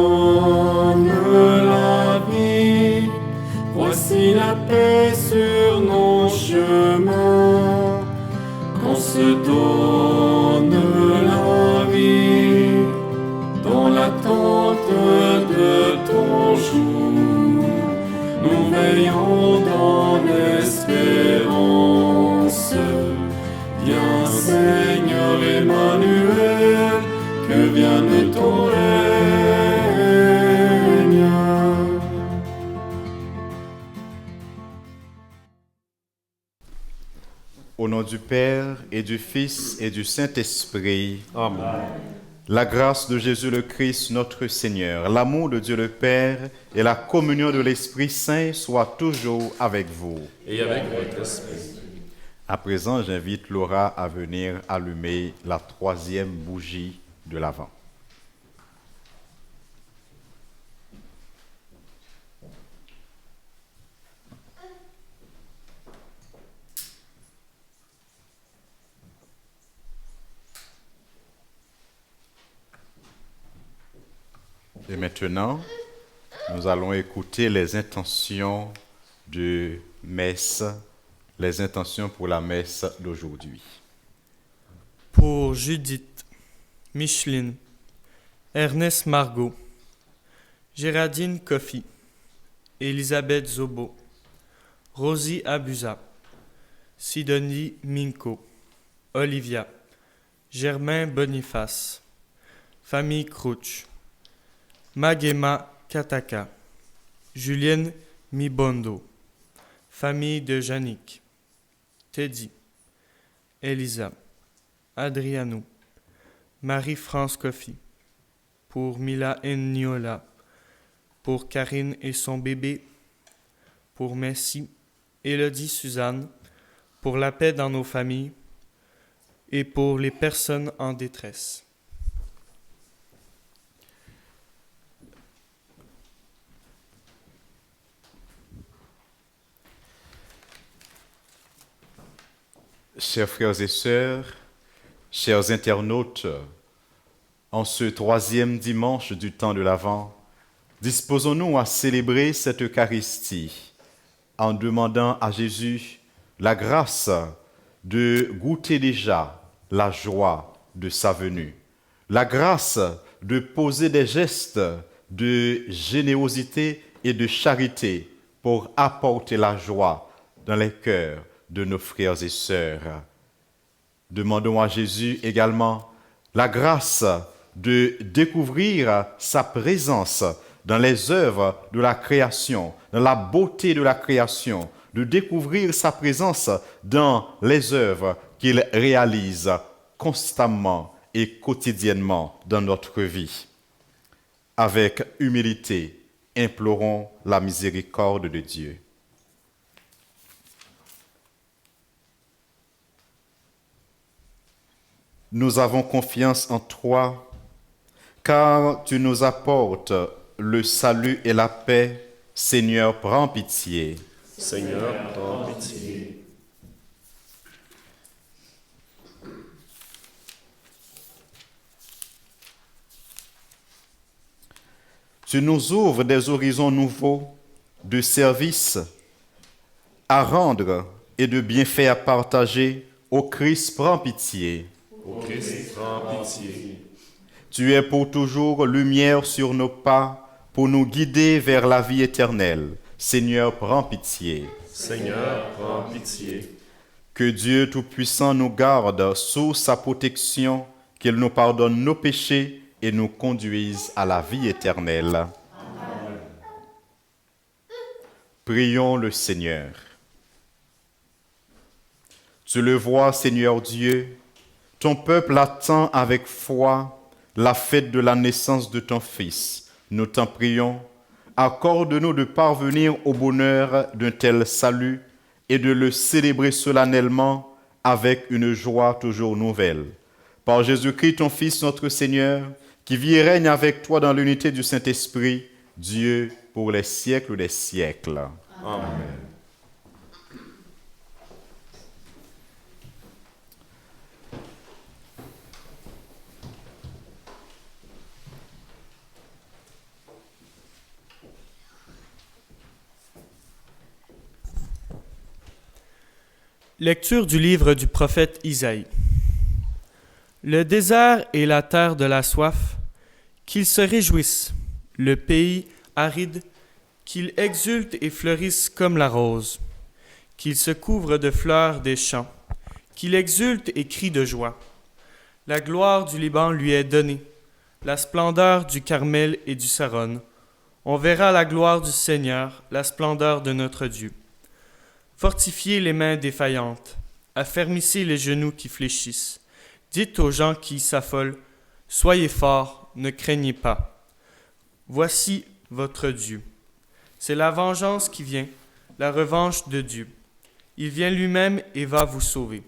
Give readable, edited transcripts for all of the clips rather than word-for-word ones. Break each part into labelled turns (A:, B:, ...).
A: donne la vie. Voici la paix sur nos chemins. Qu'on se donne la vie dans l'attente de ton jour. Nous veillons dans l'espérance. Viens Seigneur Emmanuel, que vienne ton règne.
B: Au nom du Père et du Fils et du Saint-Esprit.
C: Amen.
B: La grâce de Jésus le Christ, notre Seigneur, l'amour de Dieu le Père et la communion de l'Esprit Saint soient toujours avec vous.
C: Et avec votre esprit.
B: À présent, j'invite Laura à venir allumer la 3e bougie de l'Avent. Et maintenant, nous allons écouter les intentions de messe, les intentions pour la messe d'aujourd'hui.
D: Pour Judith, Micheline, Ernest Margot, Géraldine Kofi, Elisabeth Zobo, Rosie Abusa, Sidonie Minko, Olivia, Germain Boniface, Famille Crouch, Magema Kataka, Julienne Mibondo, Famille de Yannick, Teddy, Elisa, Adriano, Marie-France Kofi, pour Mila Enniola, pour Karine et son bébé, pour Messi, Élodie Suzanne, pour la paix dans nos familles et pour les personnes en détresse.
B: Chers frères et sœurs, chers internautes, en ce 3e dimanche du temps de l'Avent, disposons-nous à célébrer cette Eucharistie en demandant à Jésus la grâce de goûter déjà la joie de sa venue, la grâce de poser des gestes de générosité et de charité pour apporter la joie dans les cœurs de nos frères et sœurs. Demandons à Jésus également la grâce de découvrir sa présence dans les œuvres de la création, dans la beauté de la création, de découvrir sa présence dans les œuvres qu'il réalise constamment et quotidiennement dans notre vie. Avec humilité, implorons la miséricorde de Dieu. Nous avons confiance en toi, car tu nous apportes le salut et la paix. Seigneur, prends pitié.
C: Seigneur, prends pitié.
B: Tu nous ouvres des horizons nouveaux de service à rendre et de bienfaits à partager. Ô Christ, prends pitié.
C: Ô Christ, prends pitié.
B: Tu es pour toujours lumière sur nos pas, pour nous guider vers la vie éternelle. Seigneur, prends pitié.
C: Seigneur, prends pitié.
B: Que Dieu Tout-Puissant nous garde sous sa protection, qu'il nous pardonne nos péchés et nous conduise à la vie éternelle. Amen. Prions le Seigneur. Tu le vois, Seigneur Dieu, ton peuple attend avec foi la fête de la naissance de ton Fils. Nous t'en prions, accorde-nous de parvenir au bonheur d'un tel salut et de le célébrer solennellement avec une joie toujours nouvelle. Par Jésus-Christ, ton Fils, notre Seigneur, qui vit et règne avec toi dans l'unité du Saint-Esprit, Dieu pour les siècles des siècles.
C: Amen.
D: Lecture du livre du prophète Isaïe. Le désert et la terre de la soif, qu'ils se réjouissent, le pays aride, qu'ils exultent et fleurissent comme la rose, qu'ils se couvrent de fleurs des champs, qu'il exulte et crie de joie. La gloire du Liban lui est donnée, la splendeur du Carmel et du Saron. On verra la gloire du Seigneur, la splendeur de notre Dieu. Fortifiez les mains défaillantes, affermissez les genoux qui fléchissent. Dites aux gens qui s'affolent, soyez forts, ne craignez pas. Voici votre Dieu. C'est la vengeance qui vient, la revanche de Dieu. Il vient lui-même et va vous sauver.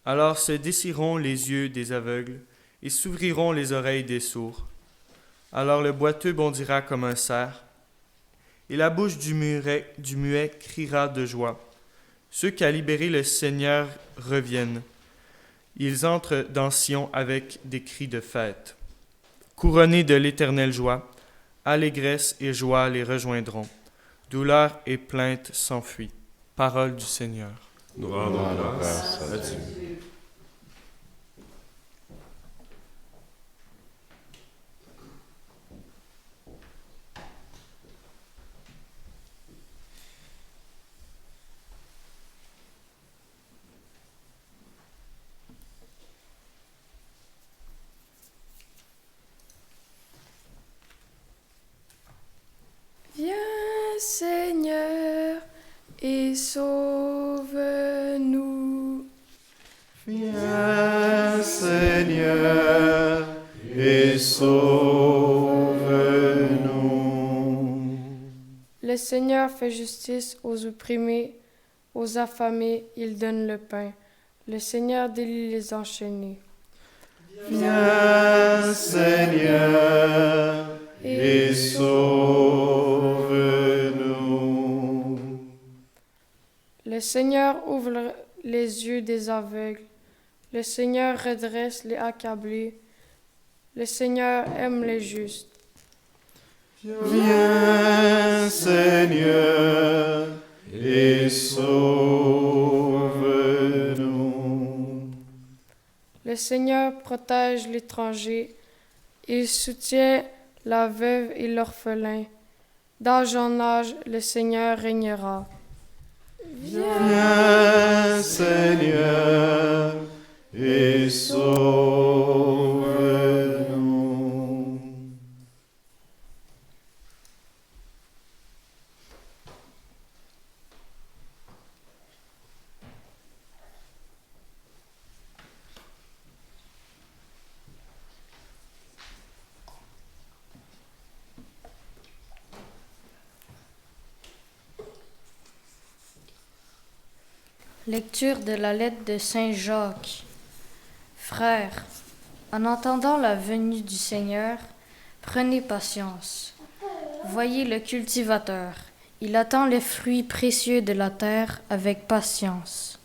D: Alors se dessireront les yeux des aveugles et s'ouvriront les oreilles des sourds. Alors le boiteux bondira comme un cerf, et la bouche du muet criera de joie. Ceux qu'a libéré le Seigneur reviennent. Ils entrent dans Sion avec des cris de fête. Couronnés de l'éternelle joie, allégresse et joie les rejoindront. Douleur et plainte s'enfuient. Parole du Seigneur.
C: Nous rendons grâce à Dieu.
E: Viens, Seigneur, et sauve-nous.
B: Viens, Seigneur, et sauve-nous.
E: Le Seigneur fait justice aux opprimés, aux affamés, il donne le pain. Le Seigneur délie les enchaînés.
B: Viens, Seigneur, et sauve-nous.
E: Le Seigneur ouvre les yeux des aveugles. Le Seigneur redresse les accablés. Le Seigneur aime les justes.
B: Viens, Seigneur, et sauve-nous.
E: Le Seigneur protège l'étranger. Il soutient la veuve et l'orphelin. D'âge en âge, le Seigneur régnera.
B: Viens, Seigneur, et sauve-nous.
F: Lecture de la lettre de Saint Jacques. Frères, en entendant la venue du Seigneur, prenez patience. Voyez le cultivateur, il attend les fruits précieux de la terre avec patience,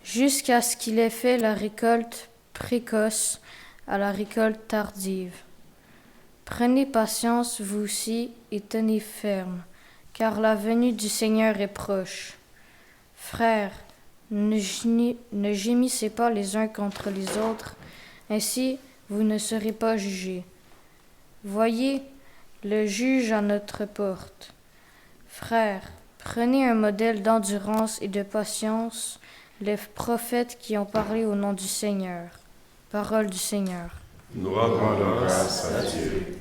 F: jusqu'à ce qu'il ait fait la récolte précoce à la récolte tardive. Prenez patience vous aussi et tenez ferme, car la venue du Seigneur est proche. Frères, ne gémissez pas les uns contre les autres, ainsi vous ne serez pas jugés. Voyez le juge à notre porte. Frères, prenez un modèle d'endurance et de patience, les prophètes qui ont parlé au nom du Seigneur. Parole du Seigneur.
C: Nous rendons grâce à Dieu.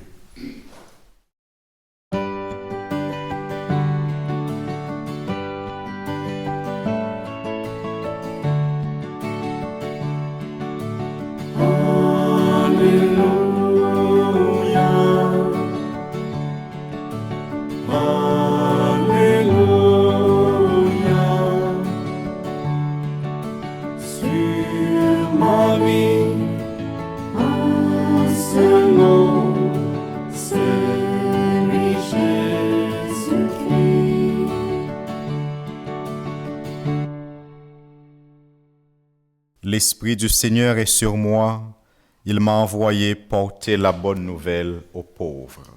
B: L'Esprit du Seigneur est sur moi, il m'a envoyé porter la bonne nouvelle aux pauvres.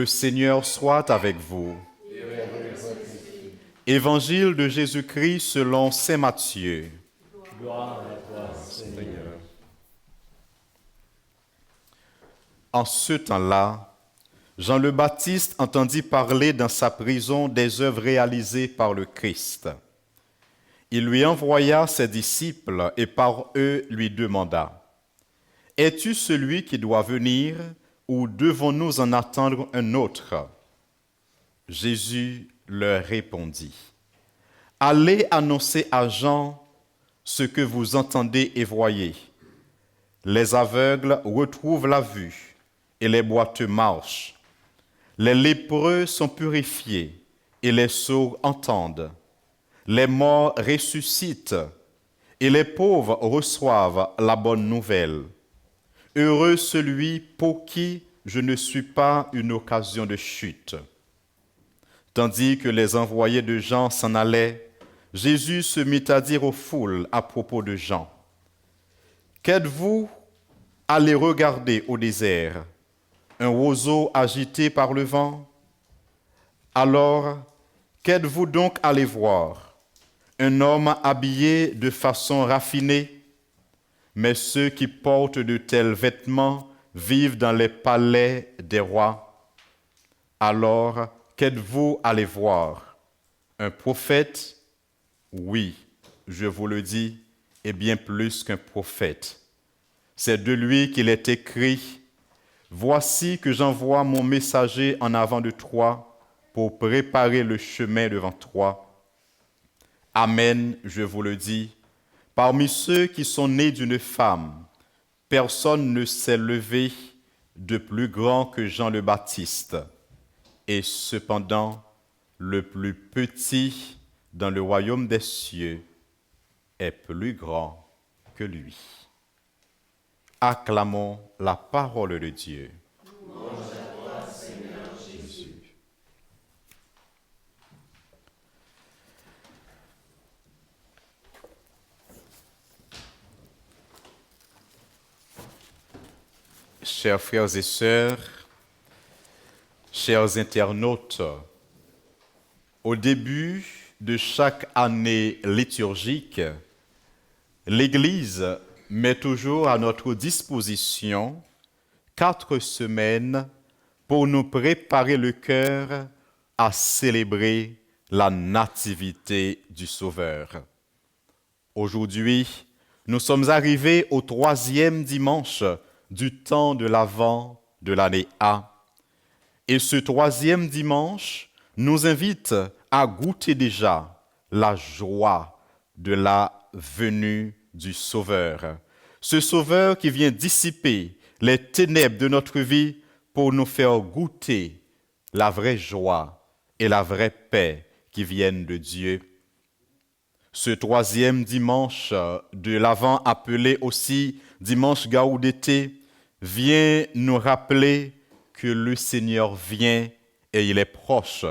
B: Le Seigneur soit avec vous. Évangile de Jésus-Christ selon saint Matthieu.
G: Gloire à toi, Seigneur.
B: En ce temps-là, Jean le Baptiste entendit parler dans sa prison des œuvres réalisées par le Christ. Il lui envoya ses disciples et par eux lui demanda : « Es-tu celui qui doit venir ou devons-nous en attendre un autre ?» Jésus leur répondit : « Allez annoncer à Jean ce que vous entendez et voyez. Les aveugles retrouvent la vue et les boiteux marchent. Les lépreux sont purifiés et les sourds entendent. Les morts ressuscitent et les pauvres reçoivent la bonne nouvelle. Heureux celui pour qui je ne suis pas une occasion de chute. » Tandis que les envoyés de Jean s'en allaient, Jésus se mit à dire aux foules à propos de Jean : « Qu'êtes-vous allés regarder au désert ? Un roseau agité par le vent ? Alors, qu'êtes-vous donc allés voir ? Un homme habillé de façon raffinée ? Mais ceux qui portent de tels vêtements vivent dans les palais des rois. Alors, qu'êtes-vous allés voir ? Un prophète ? Oui, je vous le dis, et bien plus qu'un prophète. C'est de lui qu'il est écrit : « Voici que j'envoie mon messager en avant de toi pour préparer le chemin devant toi. » Amen, je vous le dis, parmi ceux qui sont nés d'une femme, personne ne s'est levé de plus grand que Jean le Baptiste. Et cependant, le plus petit dans le royaume des cieux est plus grand que lui. Acclamons la parole de Dieu.
A: Louange à toi, Seigneur Jésus.
B: Chers frères et sœurs, chers internautes, au début de chaque année liturgique, l'Église met toujours à notre disposition 4 semaines pour nous préparer le cœur à célébrer la nativité du Sauveur. Aujourd'hui, nous sommes arrivés au 3e dimanche du temps de l'Avent de l'année A. Et ce 3e dimanche nous invite à goûter déjà la joie de la venue du Sauveur. Ce Sauveur qui vient dissiper les ténèbres de notre vie pour nous faire goûter la vraie joie et la vraie paix qui viennent de Dieu. Ce 3e dimanche de l'Avent, appelé aussi dimanche Gaudete, vient nous rappeler que le Seigneur vient et il est proche.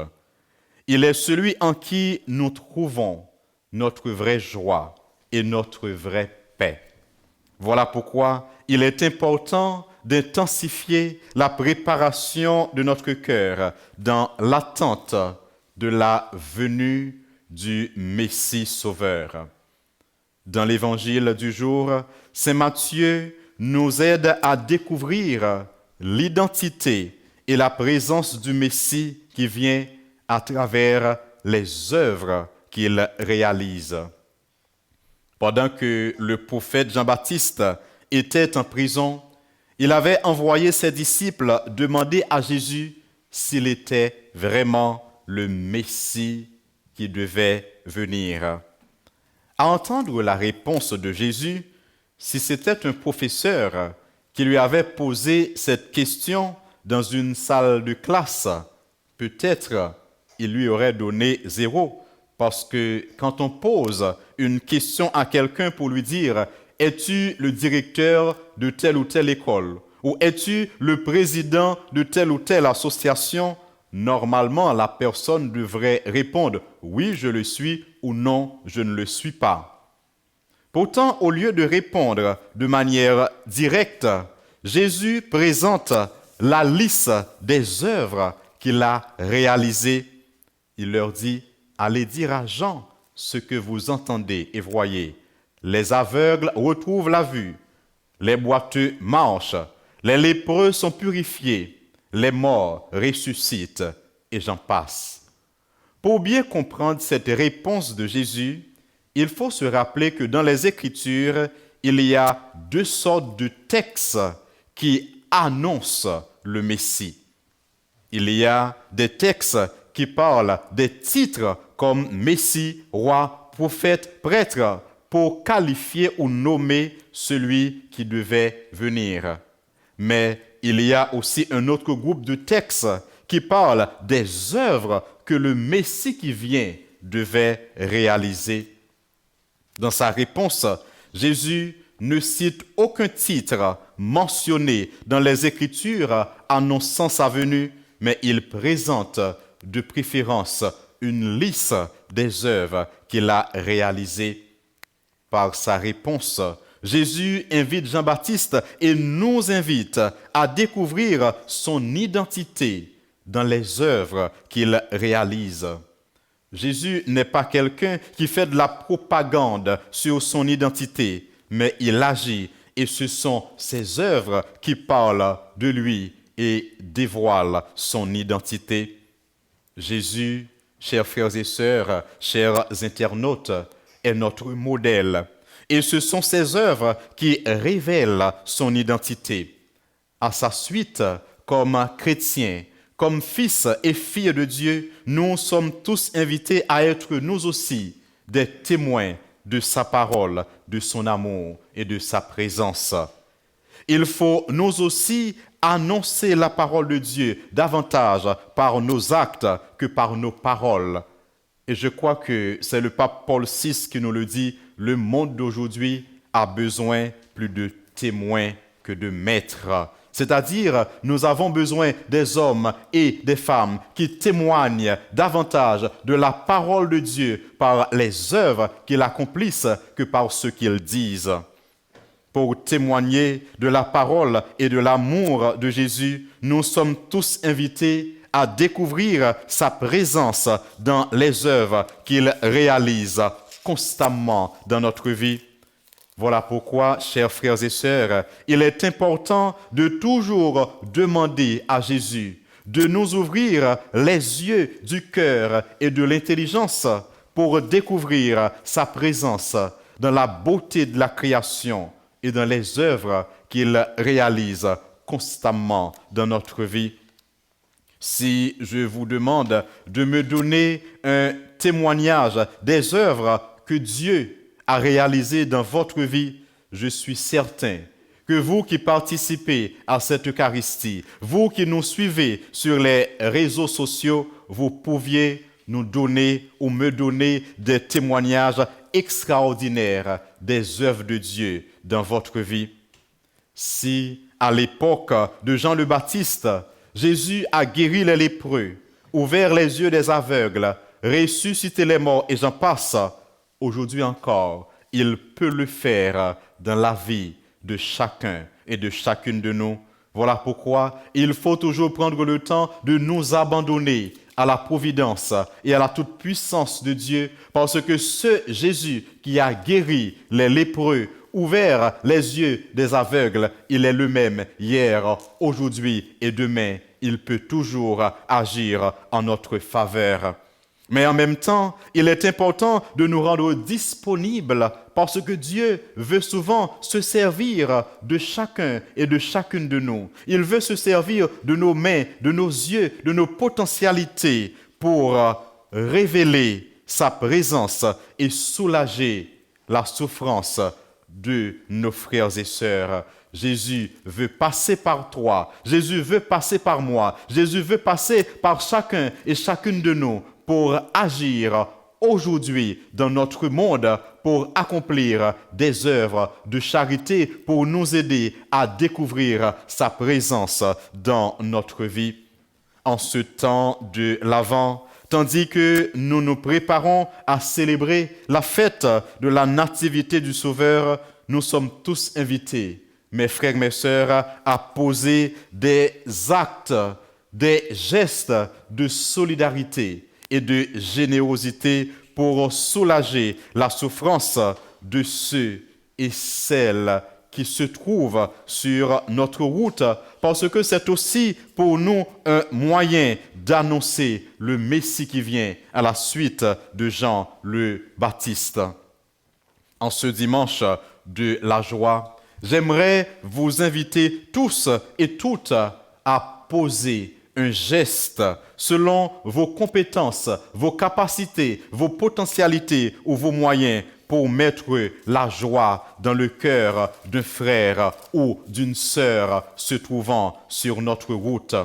B: Il est celui en qui nous trouvons notre vraie joie et notre vraie paix. Voilà pourquoi il est important d'intensifier la préparation de notre cœur dans l'attente de la venue du Messie Sauveur. Dans l'évangile du jour, saint Matthieu nous aide à découvrir l'identité et la présence du Messie qui vient à travers les œuvres qu'il réalise. Pendant que le prophète Jean-Baptiste était en prison, il avait envoyé ses disciples demander à Jésus s'il était vraiment le Messie qui devait venir. À entendre la réponse de Jésus, si c'était un professeur qui lui avait posé cette question dans une salle de classe, peut-être il lui aurait donné 0, parce que quand on pose une question à quelqu'un pour lui dire « Es-tu le directeur de telle ou telle école ?» ou « Es-tu le président de telle ou telle association ?» Normalement, la personne devrait répondre « Oui, je le suis » ou « Non, je ne le suis pas ». Pourtant, au lieu de répondre de manière directe, Jésus présente la liste des œuvres qu'il a réalisé. Il leur dit, allez dire à Jean ce que vous entendez et voyez. Les aveugles retrouvent la vue, les boiteux marchent, les lépreux sont purifiés, les morts ressuscitent, et j'en passe. Pour bien comprendre cette réponse de Jésus, il faut se rappeler que dans les Écritures, il y a deux sortes de textes qui annoncent le Messie. Il y a des textes qui parlent des titres comme Messie, roi, prophète, prêtre, pour qualifier ou nommer celui qui devait venir. Mais il y a aussi un autre groupe de textes qui parlent des œuvres que le Messie qui vient devait réaliser. Dans sa réponse, Jésus ne cite aucun titre mentionné dans les Écritures annonçant sa venue, mais il présente de préférence une liste des œuvres qu'il a réalisées. Par sa réponse, Jésus invite Jean-Baptiste et nous invite à découvrir son identité dans les œuvres qu'il réalise. Jésus n'est pas quelqu'un qui fait de la propagande sur son identité, mais il agit et ce sont ses œuvres qui parlent de lui et dévoilent son identité. Jésus, chers frères et sœurs, chers internautes, est notre modèle. Et ce sont ses œuvres qui révèlent son identité. À sa suite, comme chrétiens, comme fils et filles de Dieu, nous sommes tous invités à être nous aussi des témoins de sa parole, de son amour et de sa présence. Il faut nous aussi annoncer la parole de Dieu davantage par nos actes que par nos paroles. Et je crois que c'est le pape Paul VI qui nous le dit, le monde d'aujourd'hui a besoin plus de témoins que de maîtres. C'est-à-dire, nous avons besoin des hommes et des femmes qui témoignent davantage de la parole de Dieu par les œuvres qu'ils accomplissent que par ce qu'ils disent. Pour témoigner de la parole et de l'amour de Jésus, nous sommes tous invités à découvrir sa présence dans les œuvres qu'il réalise constamment dans notre vie. Voilà pourquoi, chers frères et sœurs, il est important de toujours demander à Jésus de nous ouvrir les yeux du cœur et de l'intelligence pour découvrir sa présence dans la beauté de la création et dans les œuvres qu'il réalise constamment dans notre vie. Si je vous demande de me donner un témoignage des œuvres que Dieu a réalisées dans votre vie, je suis certain que vous qui participez à cette Eucharistie, vous qui nous suivez sur les réseaux sociaux, vous pouviez nous donner ou me donner des témoignages extraordinaires des œuvres de Dieu dans votre vie. Si, à l'époque de Jean le Baptiste, Jésus a guéri les lépreux, ouvert les yeux des aveugles, ressuscité les morts et j'en passe, aujourd'hui encore, il peut le faire dans la vie de chacun et de chacune de nous. Voilà pourquoi il faut toujours prendre le temps de nous abandonner à la providence et à la toute-puissance de Dieu, parce que ce Jésus qui a guéri les lépreux, ouvert les yeux des aveugles, il est le même hier, aujourd'hui et demain. Il peut toujours agir en notre faveur. Mais en même temps, il est important de nous rendre disponibles parce que Dieu veut souvent se servir de chacun et de chacune de nous. Il veut se servir de nos mains, de nos yeux, de nos potentialités pour révéler sa présence et soulager la souffrance de nos frères et sœurs. Jésus veut passer par toi, Jésus veut passer par moi, Jésus veut passer par chacun et chacune de nous pour agir aujourd'hui dans notre monde, pour accomplir des œuvres de charité, pour nous aider à découvrir sa présence dans notre vie. En ce temps de l'Avent, tandis que nous nous préparons à célébrer la fête de la Nativité du Sauveur, nous sommes tous invités, mes frères, mes sœurs, à poser des actes des gestes de solidarité et de générosité pour soulager la souffrance de ceux et celles qui se trouvent sur notre route, parce que c'est aussi pour nous un moyen d'annoncer le Messie qui vient à la suite de Jean le Baptiste. En ce dimanche de la joie, j'aimerais vous inviter tous et toutes à poser un geste selon vos compétences, vos capacités, vos potentialités ou vos moyens pour mettre la joie dans le cœur d'un frère ou d'une sœur se trouvant sur notre route.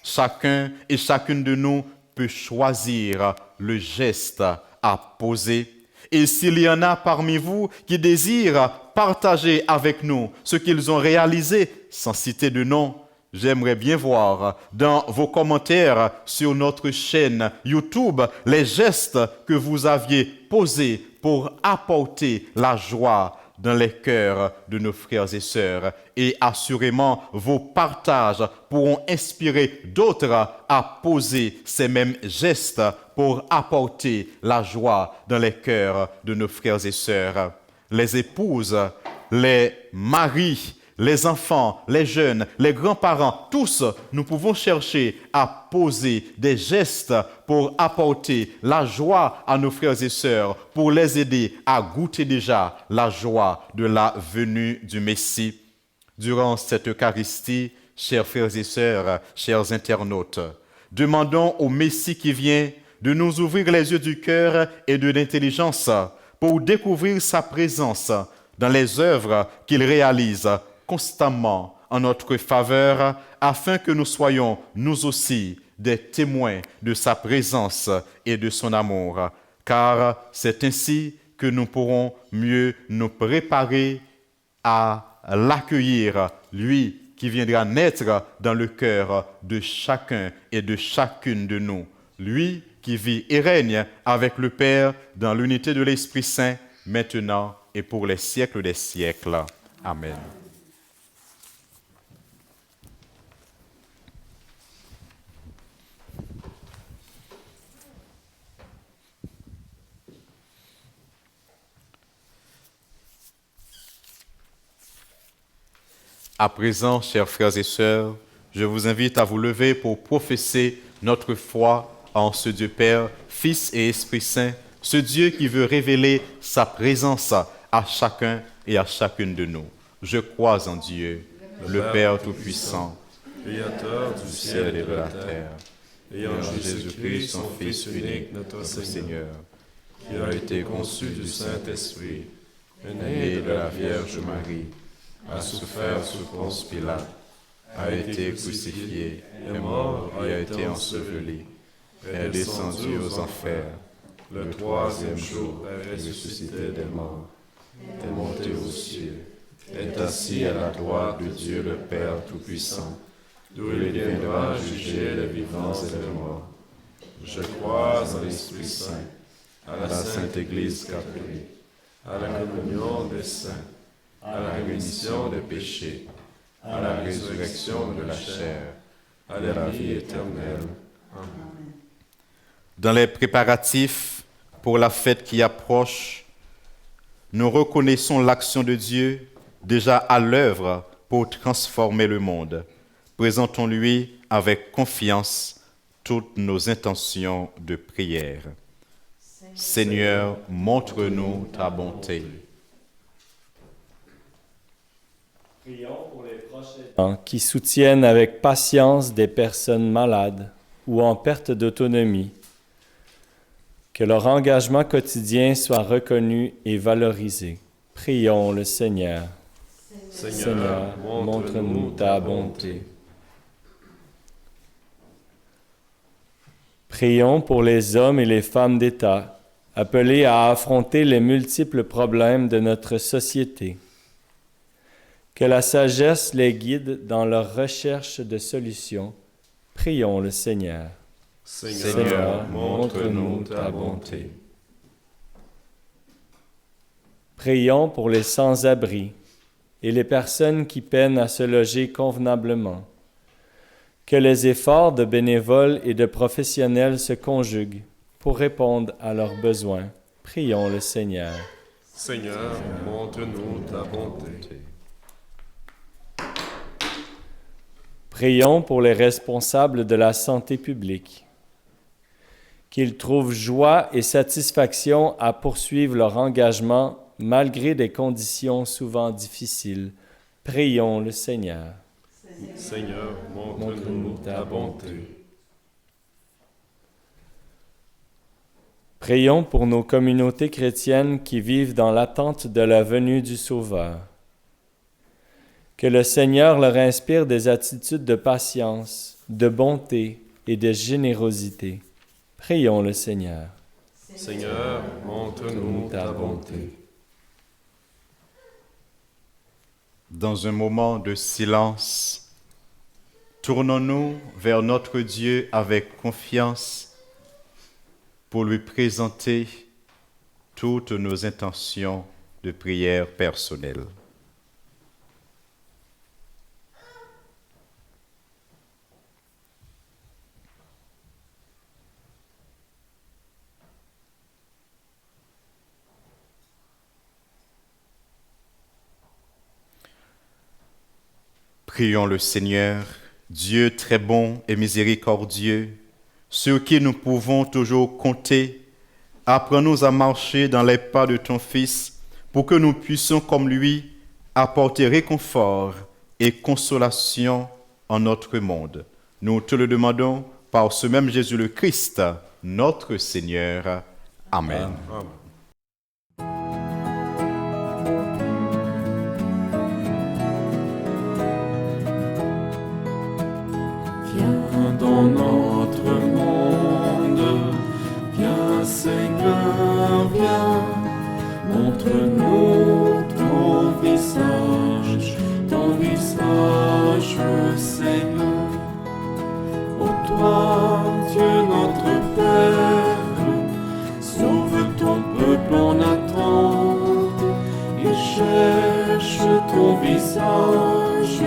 B: Chacun et chacune de nous peut choisir le geste à poser. Et s'il y en a parmi vous qui désirent partager avec nous ce qu'ils ont réalisé, sans citer de nom, j'aimerais bien voir dans vos commentaires sur notre chaîne YouTube les gestes que vous aviez posés pour apporter la joie dans les cœurs de nos frères et sœurs. Et assurément, vos partages pourront inspirer d'autres à poser ces mêmes gestes pour apporter la joie dans les cœurs de nos frères et sœurs. Les épouses, les maris, les enfants, les jeunes, les grands-parents, tous, nous pouvons chercher à poser des gestes pour apporter la joie à nos frères et sœurs, pour les aider à goûter déjà la joie de la venue du Messie. Durant cette Eucharistie, chers frères et sœurs, chers internautes, demandons au Messie qui vient de nous ouvrir les yeux du cœur et de l'intelligence pour découvrir sa présence dans les œuvres qu'il réalise constamment en notre faveur, afin que nous soyons, nous aussi, des témoins de sa présence et de son amour. Car c'est ainsi que nous pourrons mieux nous préparer à l'accueillir, lui qui viendra naître dans le cœur de chacun et de chacune de nous. Lui qui vit et règne avec le Père dans l'unité de l'Esprit Saint, maintenant et pour les siècles des siècles. Amen. À présent, chers frères et sœurs, je vous invite à vous lever pour professer notre foi en ce Dieu Père, Fils et Esprit Saint, ce Dieu qui veut révéler sa présence à chacun et à chacune de nous. Je crois en Dieu, le Père Tout-Puissant,
C: Créateur du
B: ciel et de la terre,
C: et en Jésus-Christ, son Fils unique, notre Seigneur, qui a été conçu du Saint-Esprit, né de la Vierge Marie, a souffert sous Ponce Pilate, a été crucifié, est mort et a été enseveli, est descendu aux enfers, le troisième jour est ressuscité des morts, est monté aux cieux, est assis à la droite de Dieu le Père Tout-Puissant, d'où il viendra juger les vivants et les morts. Je crois en l'Esprit Saint, à la Sainte Église catholique, à la communion des saints, à la rémission des péchés, à la résurrection de la chair, à la vie éternelle. Amen.
B: Dans les préparatifs pour la fête qui approche, nous reconnaissons l'action de Dieu déjà à l'œuvre pour transformer le monde. Présentons-lui avec confiance toutes nos intentions de prière. Seigneur, montre-nous ta bonté.
G: Prions pour les proches qui soutiennent avec patience des personnes malades ou en perte d'autonomie. Que leur engagement quotidien soit reconnu et valorisé. Prions le Seigneur. Seigneur, montre-nous ta bonté. Prions pour les hommes et les femmes d'État, appelés à affronter les multiples problèmes de notre société. Que la sagesse les guide dans leur recherche de solutions. Prions le Seigneur.
C: Seigneur, montre-nous ta bonté.
G: Prions pour les sans-abri et les personnes qui peinent à se loger convenablement. Que les efforts de bénévoles et de professionnels se conjuguent pour répondre à leurs besoins. Prions le Seigneur.
C: Seigneur, montre-nous ta bonté.
G: Prions pour les responsables de la santé publique, qu'ils trouvent joie et satisfaction à poursuivre leur engagement malgré des conditions souvent difficiles. Prions le Seigneur.
C: Seigneur, montre-nous ta bonté.
G: Prions pour nos communautés chrétiennes qui vivent dans l'attente de la venue du Sauveur. Que le Seigneur leur inspire des attitudes de patience, de bonté et de générosité. Prions le Seigneur.
C: Seigneur, montre-nous ta bonté.
B: Dans un moment de silence, tournons-nous vers notre Dieu avec confiance pour lui présenter toutes nos intentions de prière personnelle. Prions le Seigneur, Dieu très bon et miséricordieux, sur qui nous pouvons toujours compter. Apprends-nous à marcher dans les pas de ton Fils, pour que nous puissions, comme lui, apporter réconfort et consolation en notre monde. Nous te le demandons par ce même Jésus le Christ, notre Seigneur. Amen.
C: Amen.
A: Viens dans notre monde, viens Seigneur, viens, montre-nous ton visage Seigneur. Ô toi, Dieu notre Père, sauve ton peuple en attente, il cherche ton visage.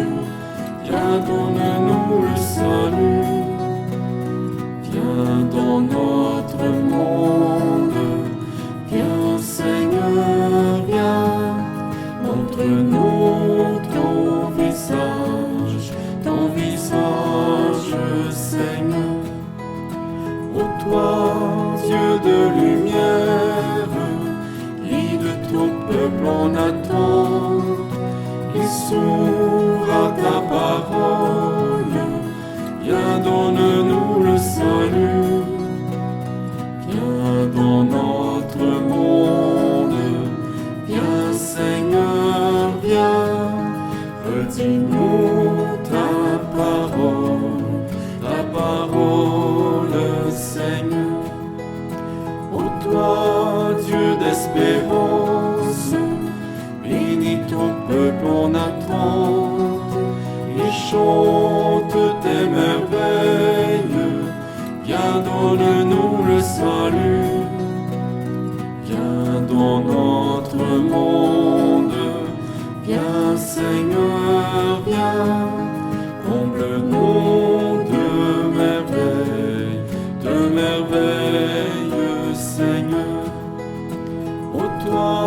A: Viens, donne-nous le salut. Viens dans notre monde. Viens, Seigneur, viens. Montre-nous ton visage, Seigneur. Ô toi, Dieu de lumière, guide ton peuple en attente. Et s'ouvre à ta parole, viens, donne-nous le salut. Viens dans notre monde, viens Seigneur, viens, redis-nous ta parole, Seigneur. Ô toi, Dieu d'espérance, bénis ton peuple en attente, et chante tes merveilles. Viens, donne-nous le salut. Viens dans notre monde. Viens, Seigneur, viens. Comble-nous de merveilles, Seigneur. Ô toi,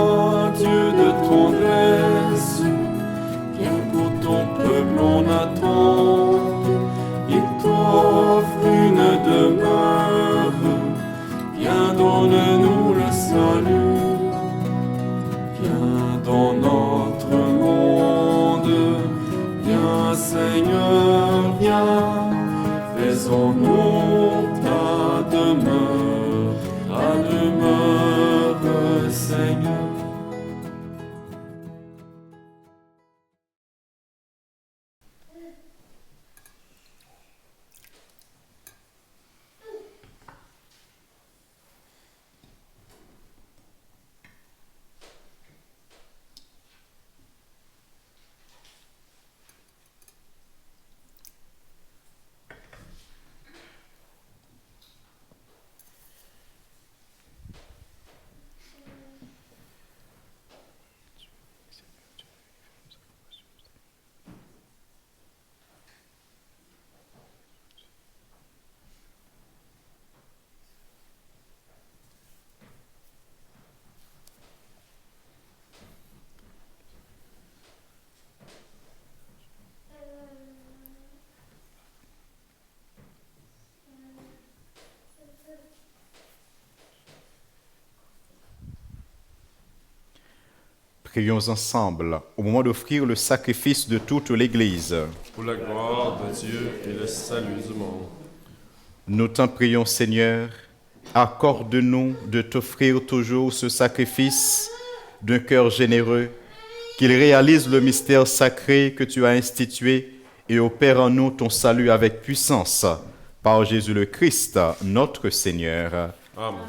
B: Prions ensemble au moment d'offrir le sacrifice de toute l'Église.
C: Pour la gloire de Dieu et le salut du monde.
B: Nous t'en prions, Seigneur, accorde-nous de t'offrir toujours ce sacrifice d'un cœur généreux, qu'il réalise le mystère sacré que tu as institué et opère en nous ton salut avec puissance, par Jésus le Christ, notre Seigneur.
C: Amen.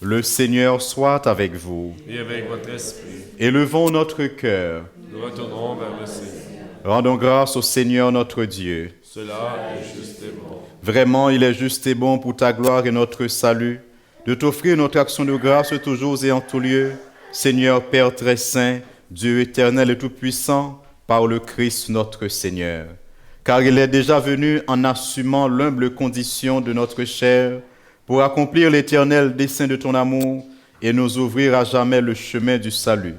B: Le Seigneur soit avec vous.
C: Et avec votre esprit,
B: Élevons notre cœur.
C: nous retournons vers le Seigneur.
B: Rendons grâce au Seigneur notre Dieu.
C: Cela est juste et bon.
B: Vraiment, il est juste et bon pour ta gloire et notre salut, de t'offrir notre action de grâce toujours et en tout lieu, Seigneur Père très saint, Dieu éternel et tout-puissant, par le Christ notre Seigneur. Car il est déjà venu en assumant l'humble condition de notre chair, pour accomplir l'éternel dessein de ton amour et nous ouvrir à jamais le chemin du salut.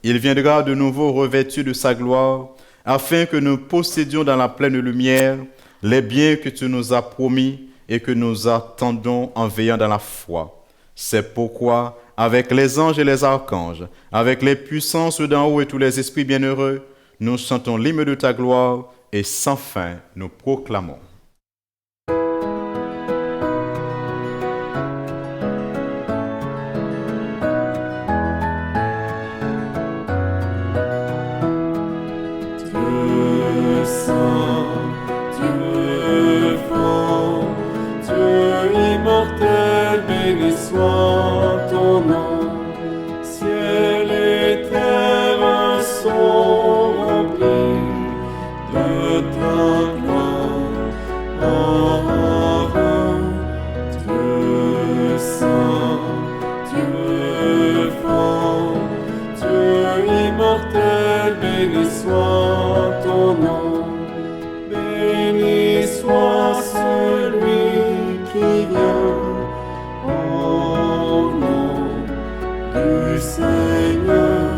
B: Il viendra de nouveau revêtu de sa gloire, afin que nous possédions dans la pleine lumière les biens que tu nous as promis et que nous attendons en veillant dans la foi. C'est pourquoi, avec les anges et les archanges, avec les puissances d'en haut et tous les esprits bienheureux, nous chantons l'hymne de ta gloire et sans fin nous proclamons.
A: Béni soit ton nom, ciel et terre sont remplis de ta gloire. Dieu saint, Dieu fort, Dieu immortel, béni soit ton nom, béni soit celui qui vient. Au nom du Seigneur,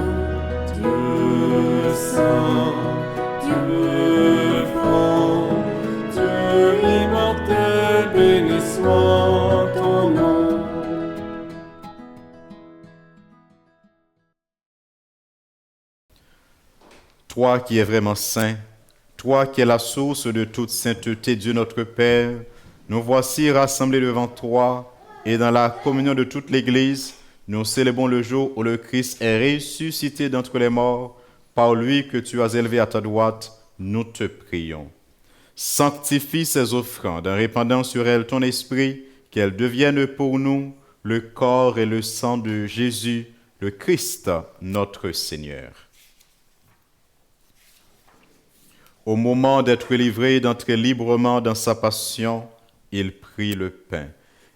A: Dieu saint, Dieu fort, Dieu immortel, béni soit ton nom.
B: Toi qui es vraiment saint, toi qui es la source de toute sainteté, Dieu notre Père, nous voici rassemblés devant toi, et dans la communion de toute l'Église, nous célébrons le jour où le Christ est ressuscité d'entre les morts. Par lui que tu as élevé à ta droite, nous te prions. Sanctifie ces offrandes en répandant sur elles ton esprit, qu'elles deviennent pour nous le corps et le sang de Jésus, le Christ, notre Seigneur. Au moment d'être livré, d'entrer librement dans sa passion, il prit le pain.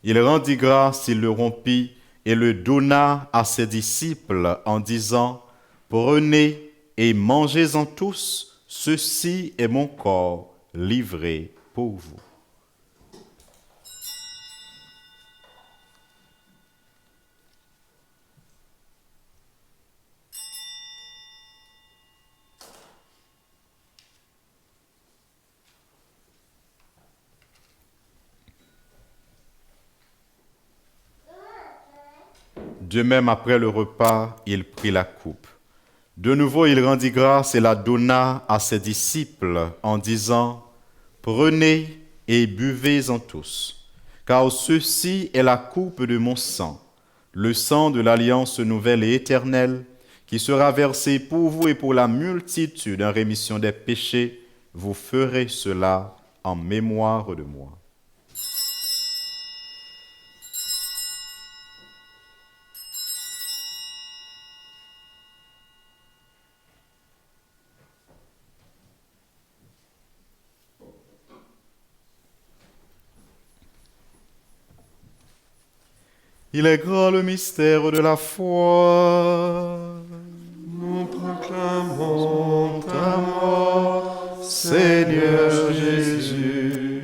B: Il rendit grâce, il le rompit et le donna à ses disciples en disant « Prenez et mangez-en tous, ceci est mon corps livré pour vous. » De même, après le repas, il prit la coupe. De nouveau, il rendit grâce et la donna à ses disciples en disant « Prenez et buvez-en tous, car ceci est la coupe de mon sang, le sang de l'alliance nouvelle et éternelle, qui sera versé pour vous et pour la multitude en rémission des péchés. Vous ferez cela en mémoire de moi. » Il est grand le mystère de la foi.
C: Nous proclamons ta mort,
B: Seigneur Jésus.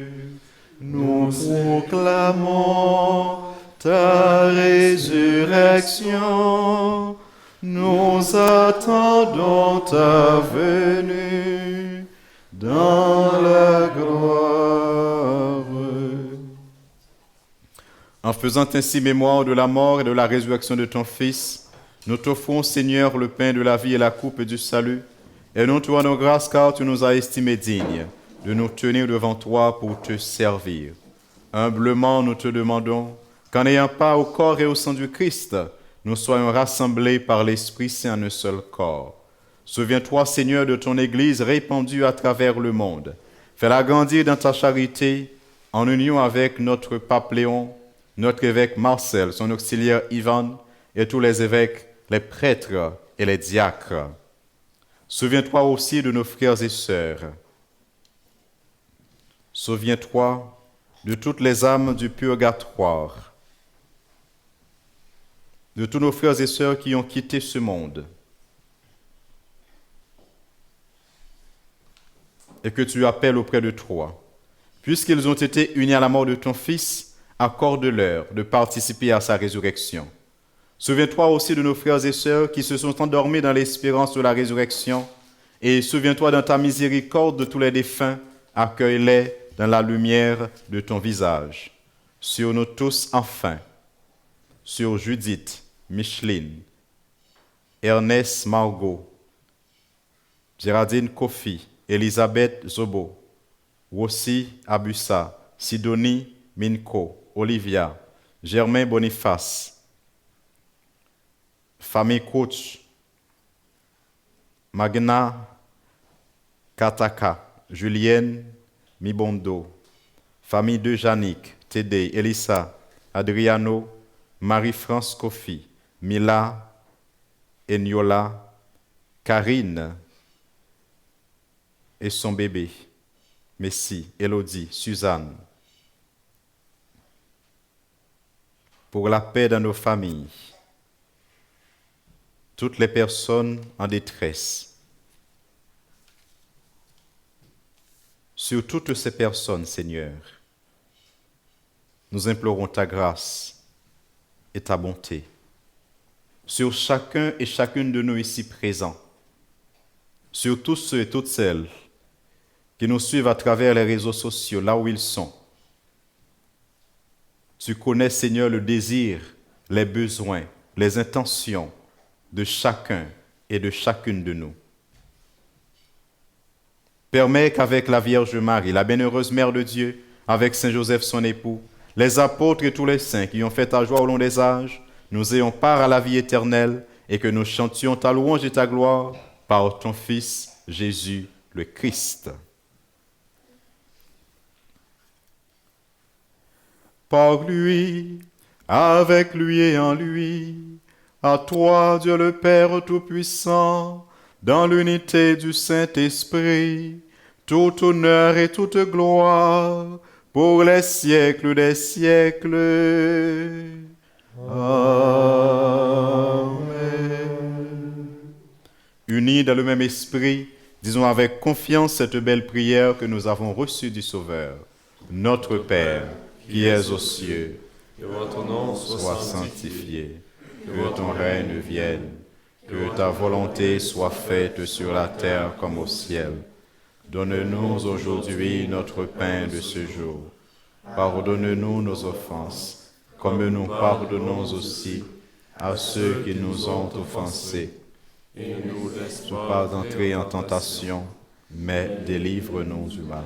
B: Nous proclamons ta résurrection. Nous attendons ta venue dans la gloire. En faisant ainsi mémoire de la mort et de la résurrection de ton Fils, Nous t'offrons, Seigneur, le pain de la vie et la coupe du salut, et nous te rendons grâce car tu nous as estimés dignes de nous tenir devant toi pour te servir. Humblement, nous te demandons qu'en ayant part au corps et au sang du Christ, nous soyons rassemblés par l'Esprit Saint en un seul corps. Souviens-toi, Seigneur, de ton Église répandue à travers le monde. Fais-la grandir dans ta charité, en union avec notre pape Léon, notre évêque Marcel, son auxiliaire Ivan, et tous les évêques, les prêtres et les diacres. Souviens-toi aussi de nos frères et sœurs. Souviens-toi de toutes les âmes du purgatoire, de tous nos frères et sœurs qui ont quitté ce monde, et que tu appelles auprès de toi. Puisqu'ils ont été unis à la mort de ton Fils, accorde-leur de participer à sa résurrection. Souviens-toi aussi de nos frères et sœurs qui se sont endormis dans l'espérance de la résurrection, et souviens-toi dans ta miséricorde de tous les défunts, accueille-les dans la lumière de ton visage. Sur nous tous enfin, sur Judith, Micheline, Ernest Margot, Géraldine Kofi, Elisabeth Zobo, Rossi Abussa, Sidonie Minko, Olivia, Germain Boniface, famille Coach, Magna Kataka, Julienne Mibondo, famille de Jannick, Tédé, Elissa, Adriano, Marie-France Kofi, Mila, Eniola, Karine et son bébé, Messi, Elodie, Suzanne. Pour la paix dans nos familles, toutes les personnes en détresse. Sur toutes ces personnes, Seigneur, nous implorons ta grâce et ta bonté. Sur chacun et chacune de nous ici présents, sur tous ceux et toutes celles qui nous suivent à travers les réseaux sociaux, là où ils sont. Tu connais, Seigneur, le désir, les besoins, les intentions de chacun et de chacune de nous. Permets qu'avec la Vierge Marie, la bienheureuse Mère de Dieu, avec Saint Joseph son époux, les apôtres et tous les saints qui ont fait ta joie au long des âges, nous ayons part à la vie éternelle et que nous chantions ta louange et ta gloire par ton Fils Jésus le Christ. Par lui, avec lui et en lui, à toi, Dieu le Père Tout-Puissant, dans l'unité du Saint-Esprit, tout honneur et toute gloire pour les siècles des siècles. Amen. Unis dans le même esprit, disons avec confiance cette belle prière que nous avons reçue du Sauveur. Notre Père, qui es aux cieux,
C: Que votre nom
B: sois sanctifié, que ton règne vienne, que ta volonté soit faite sur la terre comme au ciel. Donne-nous aujourd'hui notre pain de ce jour. Pardonne-nous nos offenses, comme nous pardonnons aussi à ceux qui nous ont offensés.
C: et ne nous laisse
B: Pas entrer en tentation, mais délivre-nous du mal.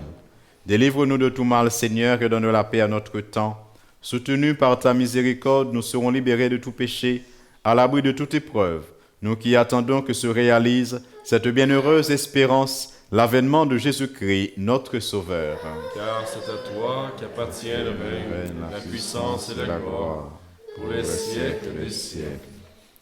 B: Délivre-nous de tout mal, Seigneur, et donne la paix à notre temps. Soutenus par ta miséricorde, nous serons libérés de tout péché, à l'abri de toute épreuve, nous qui attendons que se réalise cette bienheureuse espérance, l'avènement de Jésus-Christ, notre Sauveur.
C: Car c'est à toi qu'appartient le règne, la puissance et la gloire, pour les siècles des siècles.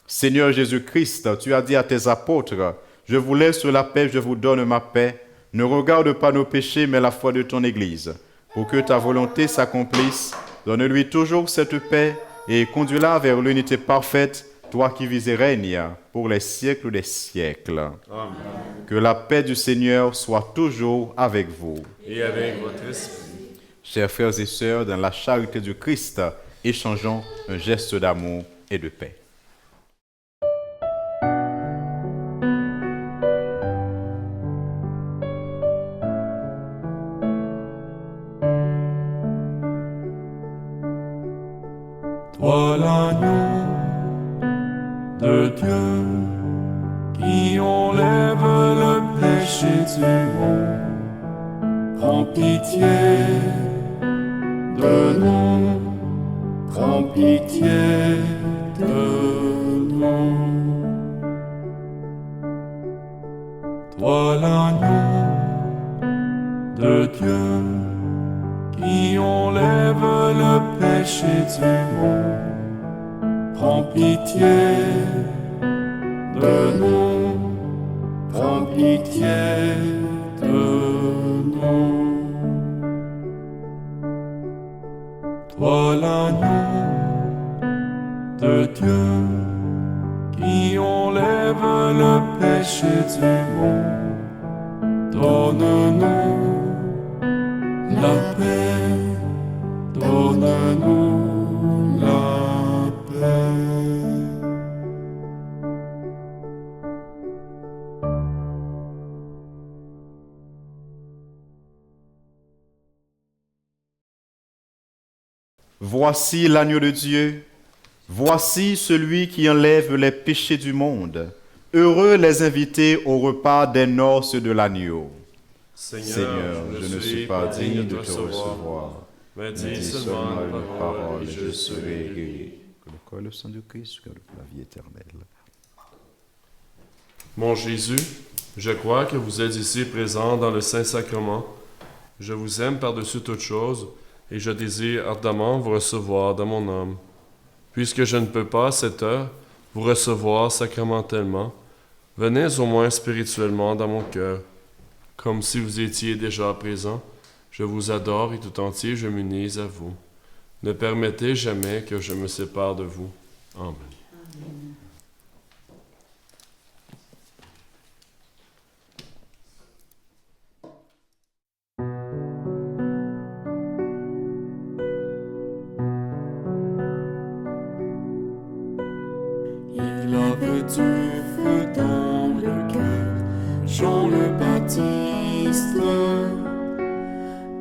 B: Seigneur Jésus-Christ, tu as dit à tes apôtres, « Je vous laisse la paix, je vous donne ma paix. Ne regarde pas nos péchés, mais la foi de ton Église. Pour que ta volonté s'accomplisse, donne-lui toujours cette paix et conduis-la vers l'unité parfaite, toi qui vis et règnes pour les siècles des siècles.
C: Amen.
B: Que la paix du Seigneur soit toujours avec vous.
C: Et avec votre esprit.
B: Chers frères et sœurs, dans la charité du Christ, échangeons un geste d'amour et de paix.
A: Toi l'agneau de Dieu, qui enlève le péché du monde, prends pitié de nous, prends pitié de nous. Toi l'agneau de Dieu, qui enlève le péché du monde, prends pitié de nous, prends pitié de nous. Toi l'agneau de Dieu, qui enlève le péché du monde, donne-nous la paix, donne-nous la paix.
B: Voici l'agneau de Dieu, voici celui qui enlève les péchés du monde. Heureux les invités au repas des noces de l'agneau. Seigneur, je ne suis pas digne de te recevoir,
C: mais
B: dis
C: dis
B: seulement
C: seulement
B: une
C: une
B: parole et
C: et
B: je
C: je
B: serai
C: serai
B: guéri.
C: guéri.
B: Que le corps et le sang de Christ, que la vie éternelle.
C: Mon Jésus, je crois que vous êtes ici présent dans le Saint-Sacrement. Je vous aime par-dessus toute chose et je désire ardemment vous recevoir dans mon âme. Puisque je ne peux pas à cette heure vous recevoir sacramentellement, venez au moins spirituellement dans mon cœur. Comme si vous étiez déjà présent, je vous adore et tout entier je m'unis à vous. Ne permettez jamais que je me sépare de vous. Amen.
A: Il avait du feu dans le cœur, Jean le Baptiste,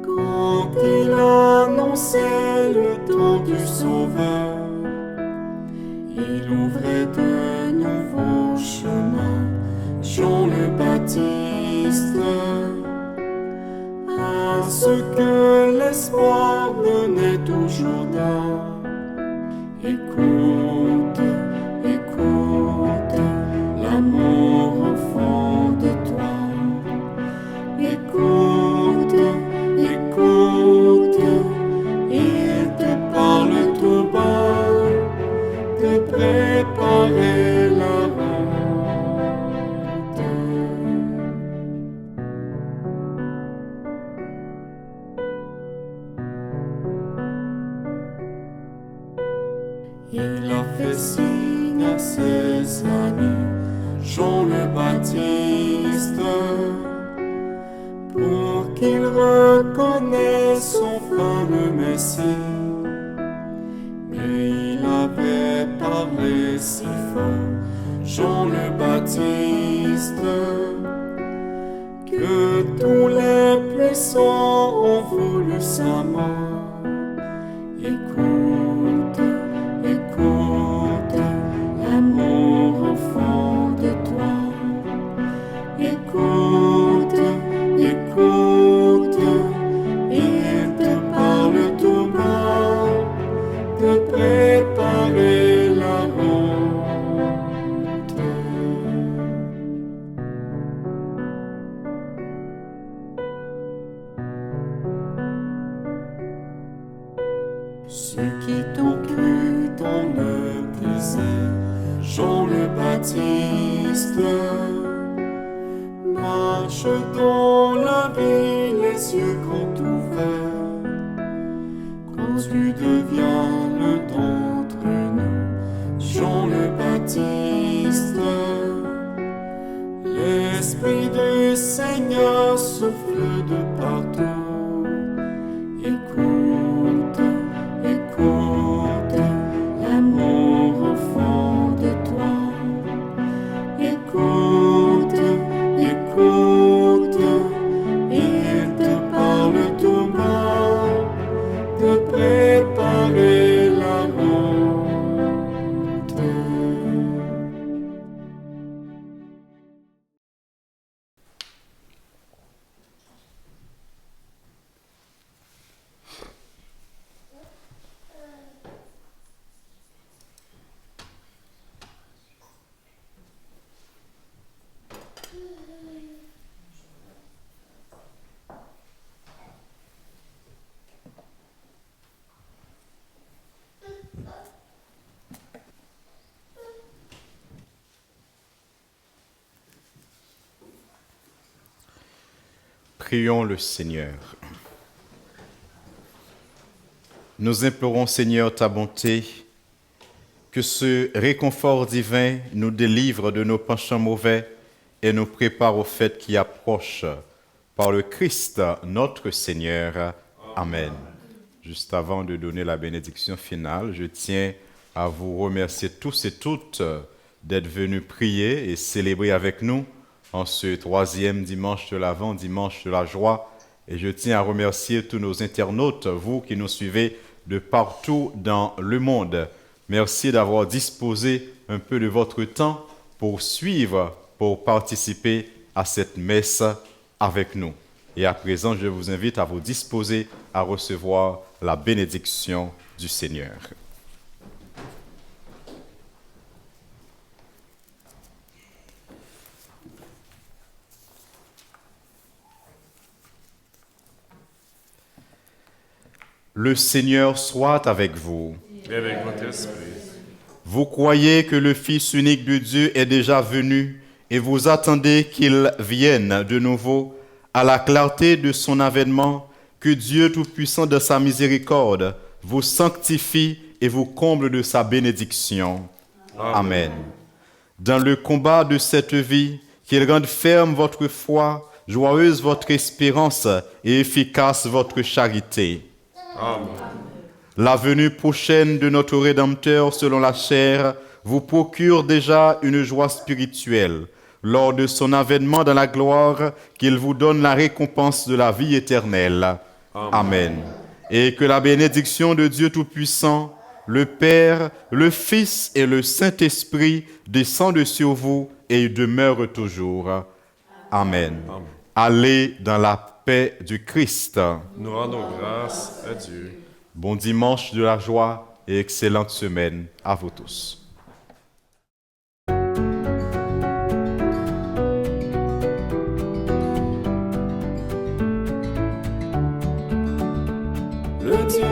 A: quand il annonçait le temps du Sauveur. Il ouvrait de nouveaux chemins, Jean le Baptiste, à ce que l'espoir menait au Jourdain. Écoute, écoute, l'amour au fond de toi. Écoute, écoute, il te parle tout bas, de préparer la route. Il a fait signe à ses amis, Jean le Baptiste, pour qu'il reconnaisse enfin le Messie. Mais il avait parlé si fort, Jean le Baptiste, que tous les puissants ont voulu sa mort. Écoute, écoute, l'amour au fond de toi. Écoute, écoute, il te parle tout bas, de préparer la route. Ceux qui t'ont cru dans le désert, Jean le Baptiste, marche dans la vie, les yeux grands ouverts. Quand tu deviens l'un d'entre nous, Jean le Baptiste, l'Esprit du Seigneur souffle de partout. Écoute, écoute, l'amour au fond de toi. Écoute, écoute, il te parle tout bas, de préparer la route.
B: Prions le Seigneur. Nous implorons, Seigneur, ta bonté, que ce réconfort divin nous délivre de nos penchants mauvais et nous prépare au fait qui approche par le Christ, notre Seigneur. Amen. Juste avant de donner la bénédiction finale, je tiens à vous remercier tous et toutes d'être venus prier et célébrer avec nous en ce 3e dimanche de l'Avent, dimanche de la joie. Et je tiens à remercier tous nos internautes, vous qui nous suivez de partout dans le monde. Merci d'avoir disposé un peu de votre temps pour suivre, pour participer à cette messe avec nous. Et à présent, je vous invite à vous disposer à recevoir la bénédiction du Seigneur. Le Seigneur soit avec vous.
C: Et avec votre esprit.
B: Vous croyez que le Fils unique de Dieu est déjà venu et vous attendez qu'il vienne de nouveau à la clarté de son avènement, que Dieu Tout-Puissant de sa miséricorde vous sanctifie et vous comble de sa bénédiction. Amen. Dans le combat de cette vie, qu'il rende ferme votre foi, joyeuse votre espérance et efficace votre charité.
C: Amen.
B: La venue prochaine de notre Rédempteur selon la chair vous procure déjà une joie spirituelle lors de son avènement dans la gloire, qu'il vous donne la récompense de la vie éternelle. Amen. Et que la bénédiction de Dieu Tout-Puissant, le Père, le Fils et le Saint-Esprit descendent sur vous et demeurent toujours. Amen. Allez dans la paix du Christ.
C: Nous rendons grâce à Dieu.
B: Bon dimanche de la joie et excellente semaine à vous tous.
A: Le Dieu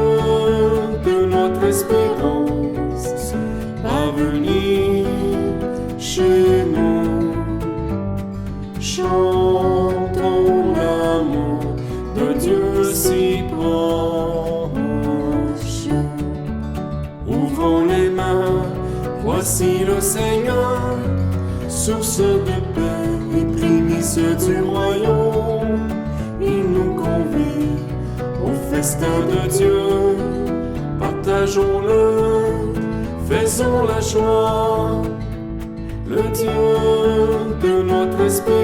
A: de notre espérance va venir chez nous. Chantons l'amour de Dieu si proche. Ouvrons les mains, voici le Seigneur, source de paix et prémice du royaume. Il nous convie au festin de Dieu, partageons-le, faisons la joie. Le Dieu de notre espérance